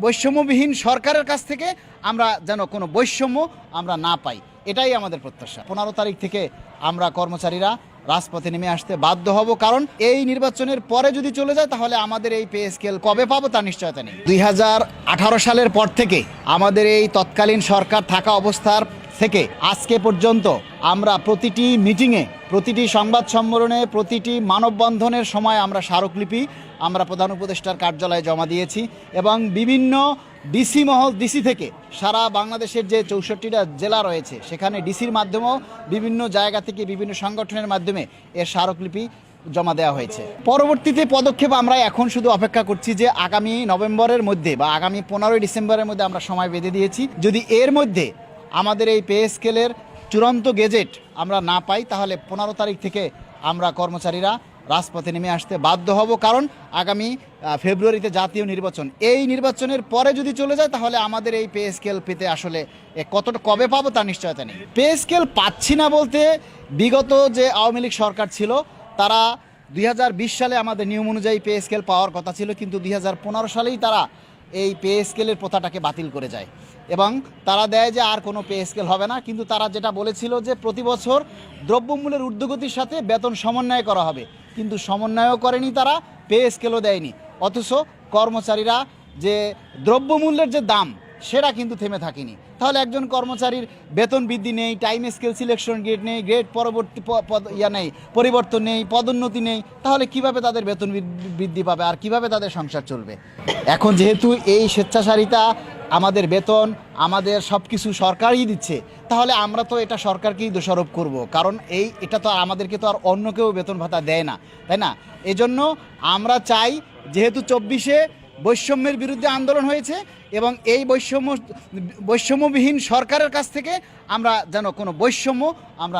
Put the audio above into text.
বৈষম্যবিহীন সরকারের কাছ থেকে আমরা যেন কোনো বৈষম্য আমরা না পাই, এটাই আমাদের প্রত্যাশা। 15 তারিখ থেকে আমরা কর্মচারীরা রাজপথে নেমে আসতে বাধ্য হব, কারণ এই নির্বাচনের পরে যদি চলে যায় তাহলে আমাদের এই পে স্কেল কবে পাবো তার নিশ্চয়তা নেই। 2018 সালের পর থেকে আমাদের এই তৎকালীন সরকার থাকা অবস্থার থেকে আজকে পর্যন্ত আমরা প্রতিটি মিটিংয়ে, প্রতিটি সংবাদ সম্মেলনে, প্রতিটি মানববন্ধনের সময় আমরা স্মারকলিপি আমরা প্রধান উপদেষ্টার কার্যালয়ে জমা দিয়েছি এবং বিভিন্ন ডিসি থেকে সারা বাংলাদেশের যে 64টা জেলা রয়েছে সেখানে ডিসির মাধ্যমেও বিভিন্ন জায়গা থেকে বিভিন্ন সংগঠনের মাধ্যমে এর স্মারকলিপি জমা দেওয়া হয়েছে। পরবর্তীতে পদক্ষেপ আমরা এখন শুধু অপেক্ষা করছি যে আগামী নভেম্বরের মধ্যে বা আগামী 15 ডিসেম্বরের মধ্যে আমরা সময় বেঁধে দিয়েছি, যদি এর মধ্যে আমাদের এই পে স্কেলের চূড়ান্ত গেজেট আমরা না পাই তাহলে 15 তারিখ থেকে আমরা কর্মচারীরা রাজপথে নেমে আসতে বাধ্য হব, কারণ আগামী ফেব্রুয়ারিতে জাতীয় নির্বাচন, এই নির্বাচনের পরে যদি চলে যায় তাহলে আমাদের এই পে স্কেল পেতে আসলে কতটা কবে পাবো তার নিশ্চয়তা নেই। পে স্কেল পাচ্ছি না বলতে, বিগত যে আওয়ামী লীগ সরকার ছিল তারা 2020 সালে আমাদের নিয়ম অনুযায়ী পে স্কেল পাওয়ার কথা ছিল, কিন্তু 2015 সালেই তারা এই পে স্কেলের প্রথাটাকে বাতিল করে যায় এবং তারা দেয় যে আর কোনো পে স্কেল হবে না। কিন্তু তারা যেটা বলেছিল যে প্রতি বছর দ্রব্যমূল্যের ঊর্ধ্বগতির সাথে বেতন সমন্বয় করা হবে, কিন্তু সমন্বয়ও করেনি তারা, পে স্কেলও দেয়নি। অথচ কর্মচারীরা যে দ্রব্যমূল্যের যে দাম সেটা কিন্তু থেমে থাকেনি। তাহলে একজন কর্মচারীর বেতন বৃদ্ধি নেই, টাইম স্কেল সিলেকশন গ্রেড নেই, গ্রেড পরবর্তী নেই, পরিবর্তন নেই, পদোন্নতি নেই, তাহলে কিভাবে তাদের বেতন বৃদ্ধি পাবে আর কিভাবে তাদের সংসার চলবে? এখন যেহেতু এই স্বেচ্ছাচারিতা, আমাদের বেতন, আমাদের সব কিছু সরকারই দিচ্ছে, তাহলে আমরা তো এটা সরকারকেই দোষারোপ করব, কারণ এটা তো আমাদেরকে তো আর অন্য কেউ বেতন ভাতা দেয় না, তাই না? এজন্য আমরা চাই, যেহেতু 24-এ বৈষম্যের বিরুদ্ধে আন্দোলন হয়েছে এবং এই বৈষম্যবিহীন সরকারের কাছ থেকে আমরা যেন কোনো বৈষম্য আমরা